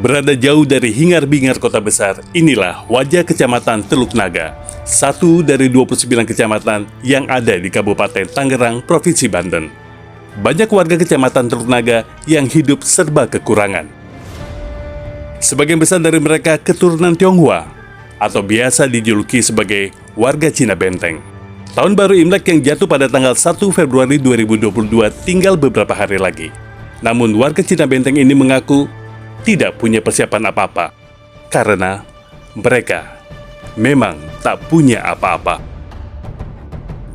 Berada jauh dari hingar-bingar kota besar, inilah wajah Kecamatan Teluk Naga, satu dari 29 kecamatan yang ada di Kabupaten Tangerang, Provinsi Banten. Banyak warga Kecamatan Teluk Naga yang hidup serba kekurangan. Sebagian besar dari mereka keturunan Tionghoa, atau biasa dijuluki sebagai warga Cina Benteng. Tahun baru Imlek yang jatuh pada tanggal 1 Februari 2022 tinggal beberapa hari lagi. Namun warga Cina Benteng ini mengaku tidak punya persiapan apa-apa, karena mereka memang tak punya apa-apa.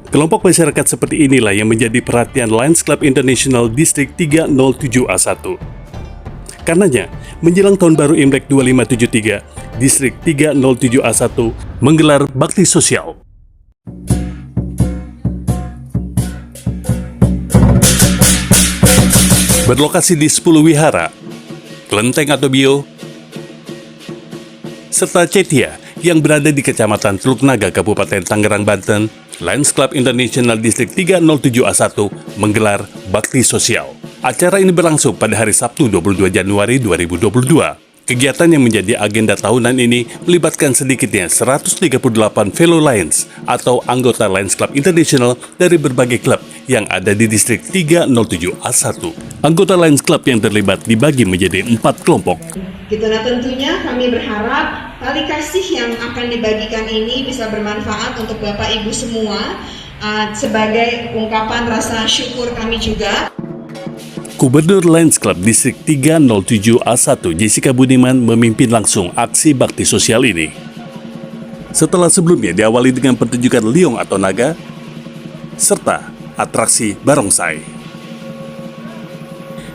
Kelompok masyarakat seperti inilah yang menjadi perhatian Lions Club International Distrik 307A1. Karenanya, menjelang Tahun Baru Imlek 2573, Distrik 307A1 menggelar bakti sosial. Berlokasi di 10 wihara, kelenteng atau bio, serta cetia yang berada di Kecamatan Teluk Naga, Kabupaten Tangerang, Banten, Lions Club International Distrik 307A1 menggelar bakti sosial. Acara ini berlangsung pada hari Sabtu 22 Januari 2022. Kegiatan yang menjadi agenda tahunan ini melibatkan sedikitnya 138 fellow Lions atau anggota Lions Club International dari berbagai klub yang ada di distrik 307A1. Anggota Lions Club yang terlibat dibagi menjadi 4 kelompok. Nah, tentunya kami berharap tali kasih yang akan dibagikan ini bisa bermanfaat untuk Bapak Ibu semua sebagai ungkapan rasa syukur kami juga. Gubernur Lions Club Distrik 307A1 Jessica Budiman memimpin langsung aksi bakti sosial ini. Setelah sebelumnya diawali dengan pertunjukan liong atau naga, serta atraksi barongsai.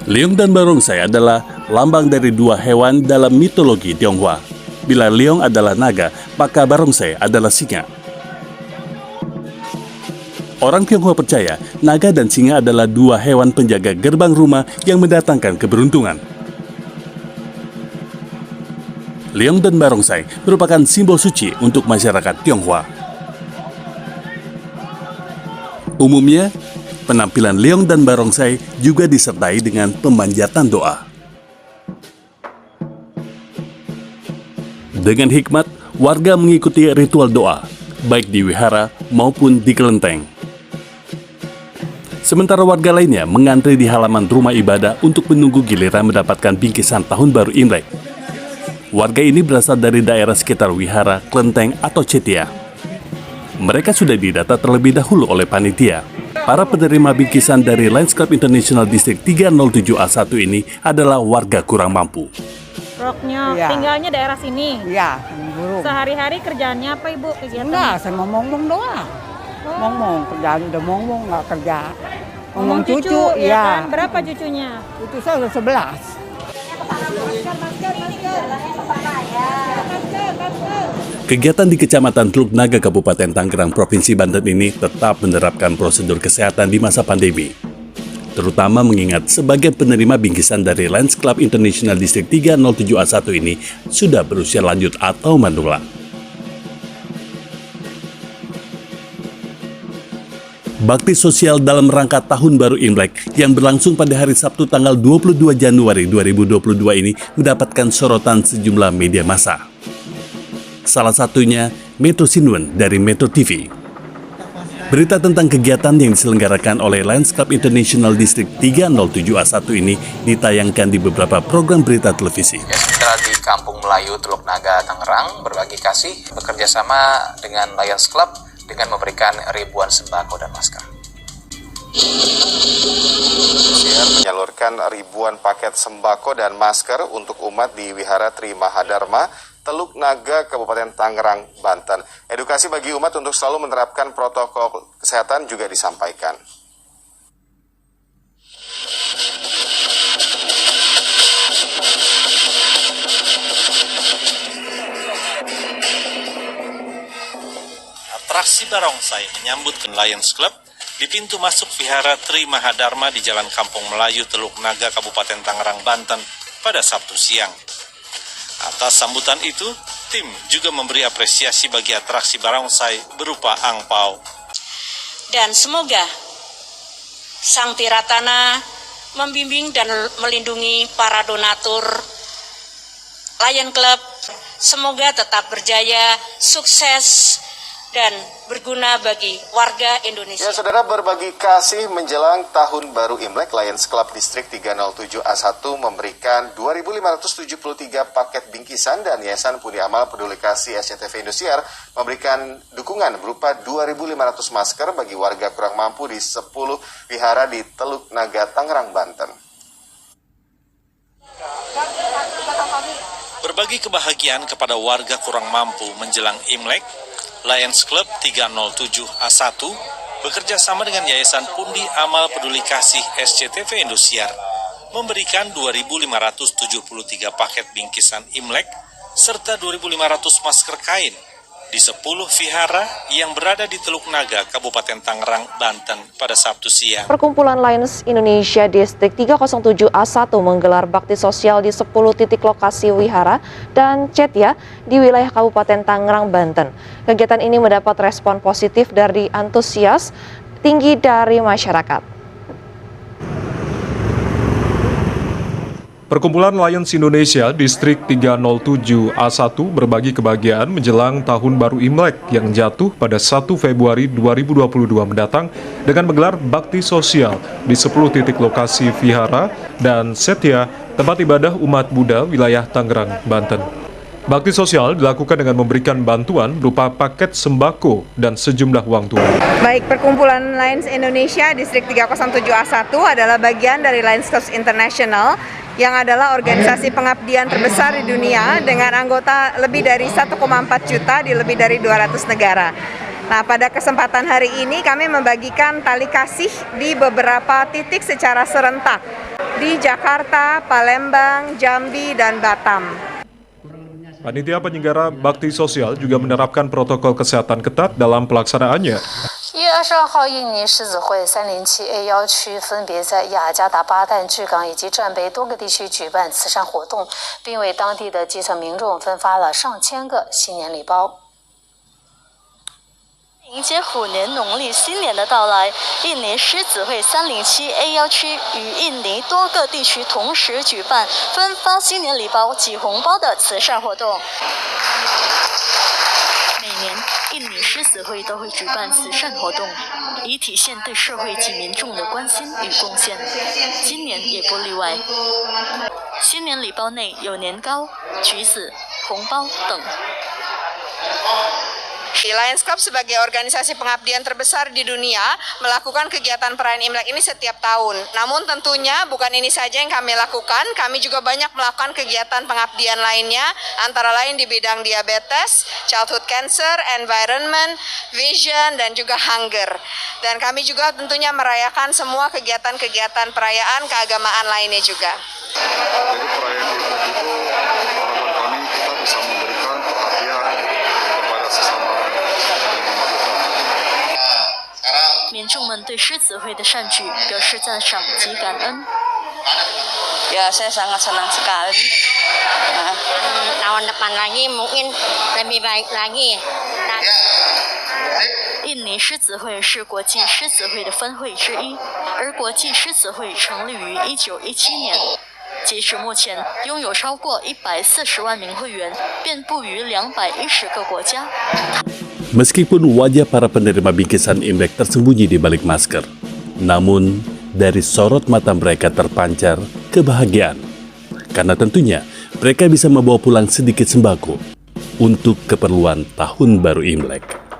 Liong dan barongsai adalah lambang dari dua hewan dalam mitologi Tionghoa. Bila liong adalah naga, maka barongsai adalah singa. Orang Tionghoa percaya, naga dan singa adalah dua hewan penjaga gerbang rumah yang mendatangkan keberuntungan. Liong dan barongsai merupakan simbol suci untuk masyarakat Tionghoa. Umumnya, penampilan liong dan barongsai juga disertai dengan pemanjatan doa. Dengan hikmat, warga mengikuti ritual doa, baik di wihara maupun di kelenteng. Sementara warga lainnya mengantri di halaman rumah ibadah untuk menunggu giliran mendapatkan bingkisan Tahun Baru Imlek. Warga ini berasal dari daerah sekitar wihara, kelenteng, atau cetia. Mereka sudah didata terlebih dahulu oleh panitia. Para penerima bingkisan dari Lions Club International Distrik 307A1 ini adalah warga kurang mampu. Roknya, ya. Tinggalnya daerah sini? Iya, burung. Sehari-hari kerjaannya apa Ibu kegiatan? Enggak, saya ngomong doang. Ngomong, kerjaan udah ngomong, nggak kerja. Ngomong cucu, ya kan? Berapa cucunya? Cucu saya udah 11. Kegiatan di Kecamatan Teluk Naga, Kabupaten Tangerang, Provinsi Banten ini tetap menerapkan prosedur kesehatan di masa pandemi. Terutama mengingat sebagian penerima bingkisan dari Lions Club International Distrik 307A1 ini sudah berusia lanjut atau manula. Bakti sosial dalam rangka Tahun Baru Imlek yang berlangsung pada hari Sabtu tanggal 22 Januari 2022 ini mendapatkan sorotan sejumlah media massa. Salah satunya Metro Sinun dari Metro TV. Berita tentang kegiatan yang diselenggarakan oleh Lions Club International Distrik 307A1 ini ditayangkan di beberapa program berita televisi. Sementara di Kampung Melayu Teluk Naga, Tangerang, berbagi kasih bekerja sama dengan Lions Club dengan memberikan ribuan sembako dan masker. Menyalurkan ribuan paket sembako dan masker untuk umat di Wihara Tri Mahadharma, Teluk Naga, Kabupaten Tangerang, Banten. Edukasi bagi umat untuk selalu menerapkan protokol kesehatan juga disampaikan. Atraksi barongsai menyambut Lions Club di pintu masuk Vihara Tri Mahadharma di Jalan Kampung Melayu, Teluk Naga, Kabupaten Tangerang, Banten pada Sabtu siang. Atas sambutan itu, tim juga memberi apresiasi bagi atraksi barongsai berupa angpau. Dan semoga Sang Tiratana membimbing dan melindungi para donatur Lion Club semoga tetap berjaya, sukses, dan berguna bagi warga Indonesia. Ya, saudara, berbagi kasih menjelang Tahun Baru Imlek, Lions Club Distrik 307A1 memberikan 2.573 paket bingkisan dan Yayasan Pundi Amal Peduli Kasih SCTV Indosiar memberikan dukungan berupa 2.500 masker bagi warga kurang mampu di 10 wihara di Teluk Naga, Tangerang, Banten. Berbagi kebahagiaan kepada warga kurang mampu menjelang Imlek, Lions Club 307A1 bekerja sama dengan Yayasan Pundi Amal Peduli Kasih SCTV Indosiar memberikan 2.573 paket bingkisan Imlek serta 2.500 masker kain di 10 vihara yang berada di Teluk Naga, Kabupaten Tangerang, Banten pada Sabtu siang. Perkumpulan Lions Indonesia Distrik 307A1 menggelar bakti sosial di 10 titik lokasi wihara dan cetya di wilayah Kabupaten Tangerang, Banten. Kegiatan ini mendapat respon positif dari antusias tinggi dari masyarakat. Perkumpulan Lions Indonesia Distrik 307A1 berbagi kebahagiaan menjelang Tahun Baru Imlek yang jatuh pada 1 Februari 2022 mendatang dengan menggelar bakti sosial di 10 titik lokasi vihara dan setya tempat ibadah umat Buddha wilayah Tangerang, Banten. Bakti sosial dilakukan dengan memberikan bantuan berupa paket sembako dan sejumlah uang tunai. Baik, Perkumpulan Lions Indonesia Distrik 307A1 adalah bagian dari Lions Club International yang adalah organisasi pengabdian terbesar di dunia dengan anggota lebih dari 1,4 juta di lebih dari 200 negara. Nah, pada kesempatan hari ini kami membagikan tali kasih di beberapa titik secara serentak di Jakarta, Palembang, Jambi, dan Batam. Panitia penyelenggara bakti sosial juga menerapkan protokol kesehatan ketat dalam pelaksanaannya. 1月22号，印尼狮子会307A1区分别在雅加达、巴旦、巨港以及战北多个地区举办慈善活动，并为当地的基层民众分发了上千个新年礼包。迎接虎年农历新年的到来，印尼狮子会307A1区与印尼多个地区同时举办分发新年礼包、挤红包的慈善活动。每年，印尼狮子会都会举办慈善活动，以体现对社会及民众的关心与贡献。今年也不例外。新年礼包内有年糕、橘子、红包等。 Lions Club sebagai organisasi pengabdian terbesar di dunia melakukan kegiatan perayaan Imlek ini setiap tahun. Namun tentunya bukan ini saja yang kami lakukan, kami juga banyak melakukan kegiatan pengabdian lainnya, antara lain di bidang diabetes, childhood cancer, environment, vision, dan juga hunger. Dan kami juga tentunya merayakan semua kegiatan-kegiatan perayaan keagamaan lainnya juga. Jadi perayaan Imlek itu harapan kami kita bisa memberikan perhatian kepada sesama. 民众们对狮子会的善举表示赞赏及感恩。 Ya, saya sangat senang sekali. Tahun depan lagi mungkin lebih baik lagi. 印尼狮子会是国际狮子会的分会之一，而国际狮子会成立于1917年。 截止目前，拥有超过140万名会员，遍布于210个国家。 Meskipun wajah para penerima bingkisan Imlek tersembunyi di balik masker, namun dari sorot mata mereka terpancar kebahagiaan. Karena tentunya mereka bisa membawa pulang sedikit sembako untuk keperluan Tahun Baru Imlek.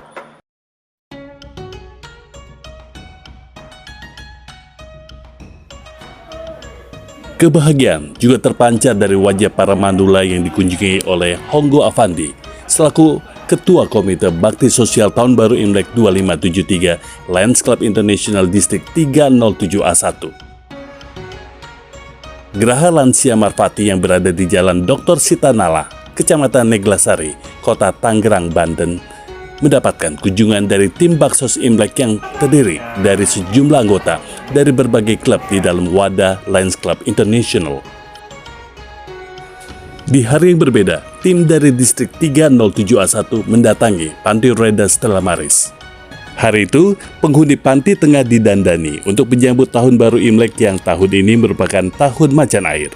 Kebahagiaan juga terpancar dari wajah para mandula yang dikunjungi oleh Honggo Avandi, selaku Ketua Komite Bakti Sosial Tahun Baru Imlek 2573 Lions Club International Distrik 307A1. Geraha Lansia Marfati yang berada di Jalan Dr. Sitanala, Kecamatan Neglasari, Kota Tangerang, Banten, mendapatkan kunjungan dari tim Baksos Imlek yang terdiri dari sejumlah anggota dari berbagai klub di dalam wadah Lions Club International. Di hari yang berbeda, tim dari Distrik 307A1 mendatangi Panti Reda Stella Maris. Hari itu, penghuni panti tengah didandani untuk menyambut Tahun Baru Imlek yang tahun ini merupakan tahun macan air.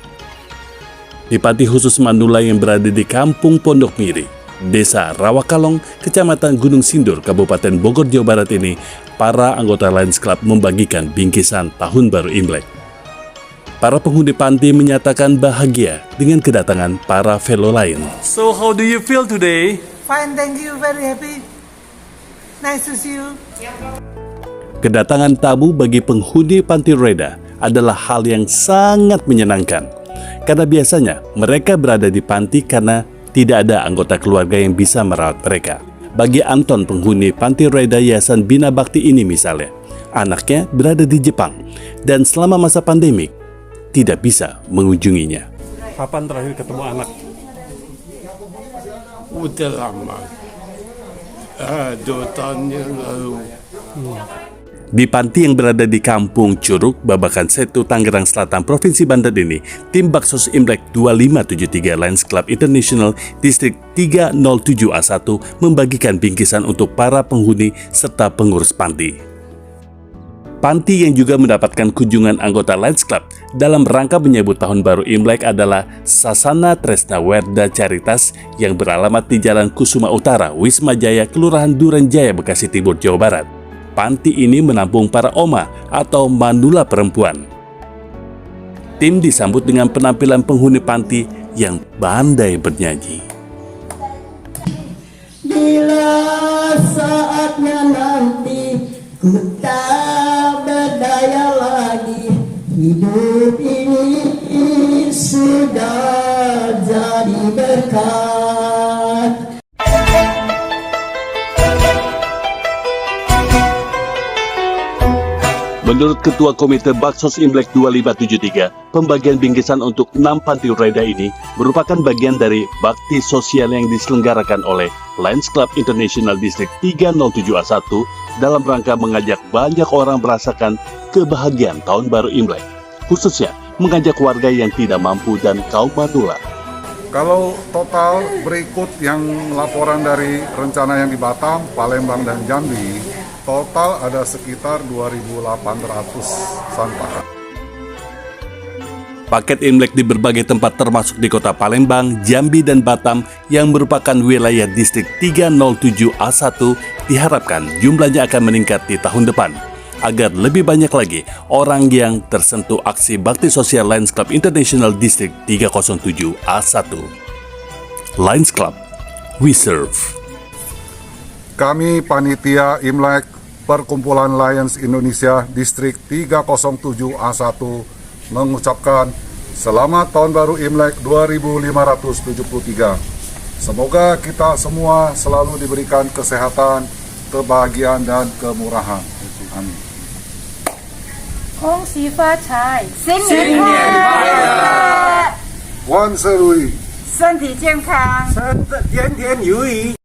Di panti khusus Manula yang berada di Kampung Pondok Miri, Desa Rawakalong, Kecamatan Gunung Sindur, Kabupaten Bogor, Jawa Barat ini, para anggota Lions Club membagikan bingkisan Tahun Baru Imlek. Para penghuni panti menyatakan bahagia dengan kedatangan para fellow Lion. So how do you feel today? Fine, thank you, very happy. Nice to see you. Kedatangan tamu bagi penghuni panti Reda adalah hal yang sangat menyenangkan. Karena biasanya mereka berada di panti karena tidak ada anggota keluarga yang bisa merawat mereka. Bagi Anton, penghuni panti Reda Yayasan Bina Bakti ini misalnya, anaknya berada di Jepang dan selama masa pandemik tidak bisa mengunjunginya. Kapan terakhir ketemu anak? Udah lama. 2 tahun yang lalu. Di panti yang berada di Kampung Curug, Babakan Setu, Tangerang Selatan, Provinsi Banten ini, tim Baksos Imlek 2573 Lions Club International Distrik 307A1 membagikan bingkisan untuk para penghuni serta pengurus panti. Panti yang juga mendapatkan kunjungan anggota Lions Club dalam rangka menyambut Tahun Baru Imlek adalah Sasana Tresna Werda Caritas yang beralamat di Jalan Kusuma Utara, Wisma Jaya, Kelurahan Duren Jaya, Bekasi Timur, Jawa Barat. Panti ini menampung para oma atau manula perempuan. Tim disambut dengan penampilan penghuni panti yang pandai bernyanyi. Bila saatnya nanti ku tak berdaya lagi, hidup ini sudah jadi berkat. Menurut Ketua Komite Baksos Imlek 2573, pembagian bingkisan untuk 6 panti Reda ini merupakan bagian dari bakti sosial yang diselenggarakan oleh Lions Club International Distrik 307A1 dalam rangka mengajak banyak orang merasakan kebahagiaan Tahun Baru Imlek, khususnya mengajak warga yang tidak mampu dan kaum manula. Kalau total berikut yang laporan dari rencana yang di Batam, Palembang, dan Jambi, total ada sekitar 2.800 sampah. Paket Imlek di berbagai tempat termasuk di kota Palembang, Jambi, dan Batam yang merupakan wilayah distrik 307A1 diharapkan jumlahnya akan meningkat di tahun depan agar lebih banyak lagi orang yang tersentuh aksi bakti sosial Lions Club International Distrik 307A1. Lions Club, we serve. Kami Panitia Imlek Perkumpulan Lions Indonesia Distrik 307A1 mengucapkan Selamat Tahun Baru Imlek 2573. Semoga kita semua selalu diberikan kesehatan, kebahagiaan, dan kemurahan. Amin. 恭喜发财，新年快乐，万事如意，身体健康，天天如意。